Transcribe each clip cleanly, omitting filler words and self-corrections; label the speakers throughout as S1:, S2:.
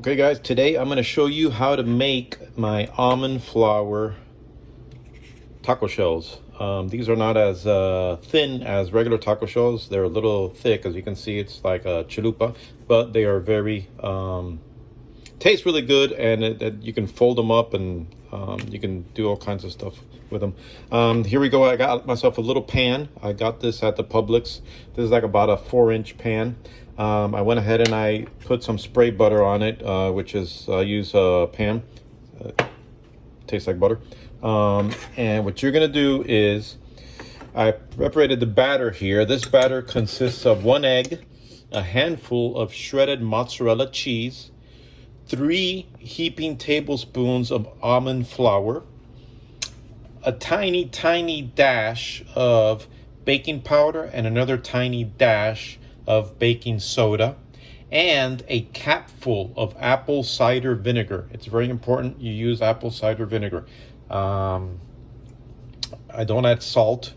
S1: Okay guys, today I'm going to show you how to make my almond flour taco shells. These are not as thin as regular taco shells. They're a little thick. As you can see, it's like a chalupa, but they are very taste really good, and you can fold them up, and you can do all kinds of stuff with them. Here we go. I got myself a little pan. I got this at the Publix. This is like about a 4-inch pan. I went ahead and I put some spray butter on it, which is I use Pam. Tastes like butter. And what you're gonna do is I preparated the batter here. This batter consists of 1 egg, a handful of shredded mozzarella cheese, 3 heaping tablespoons of almond flour, a tiny dash of baking powder, and another tiny dash of baking soda, and a capful of apple cider vinegar. It's very important you use apple cider vinegar. I don't add salt.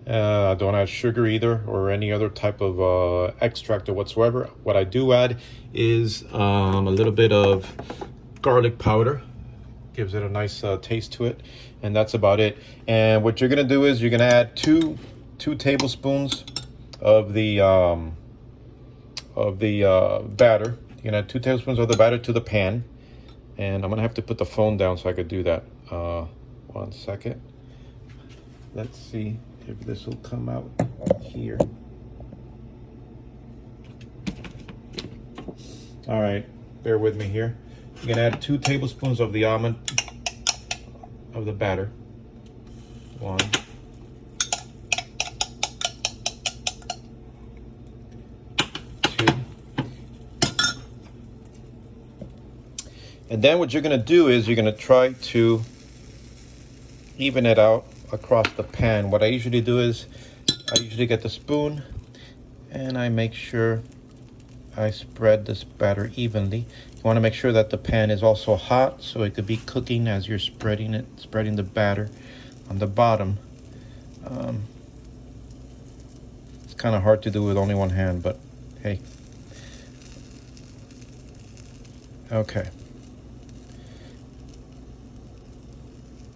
S1: I don't add sugar either, or any other type of extract or whatsoever. What I do add is a little bit of garlic powder. Gives it a nice taste to it, and that's about it. And what you're gonna do is you're gonna add two tablespoons of the batter. You're gonna add 2 tablespoons of the batter to the pan, and I'm gonna have to put the phone down so I could do that. 1 second. Let's see if this will come out here. All right, bear with me here. You're gonna add 2 tablespoons of the almond of the batter. 1. 2. And then what you're gonna do is you're gonna try to even it out across the pan. What I usually do is I usually get the spoon and I make sure I spread this batter evenly. You want to make sure that the pan is also hot, so it could be cooking as you're spreading the batter on the bottom. It's kind of hard to do with only one hand, but hey. Okay.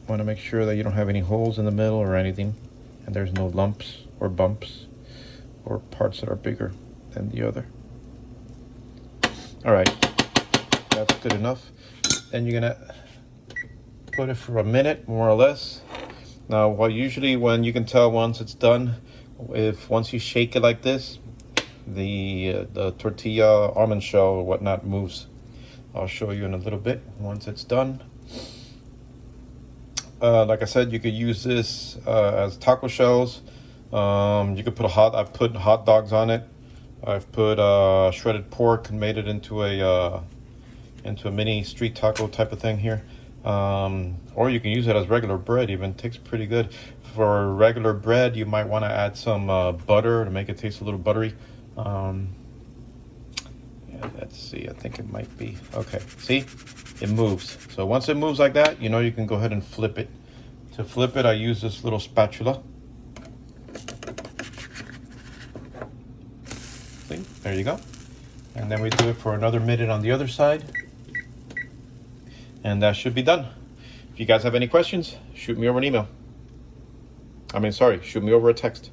S1: Want to make sure that you don't have any holes in the middle or anything, and there's no lumps or bumps or parts that are bigger than the other. All right, that's good enough. Then you're gonna put it for a minute, more or less. Now, usually when you can tell once it's done, once you shake it like this, the tortilla almond shell or whatnot moves. I'll show you in a little bit once it's done. Like I said, you could use this as taco shells. You could put I've put hot dogs on it. I've put shredded pork and made it into a mini street taco type of thing here. Or you can use it as regular bread. Even tastes pretty good. For regular bread, you might want to add some butter to make it taste a little buttery. Yeah, let's see. I think it might be okay. See, it moves. So once it moves like that, you know you can go ahead and flip it. To flip it, I use this little spatula. See, there you go. And then we do it for another minute on the other side, and that should be done. If you guys have any questions, shoot me over an email. Shoot me over a text.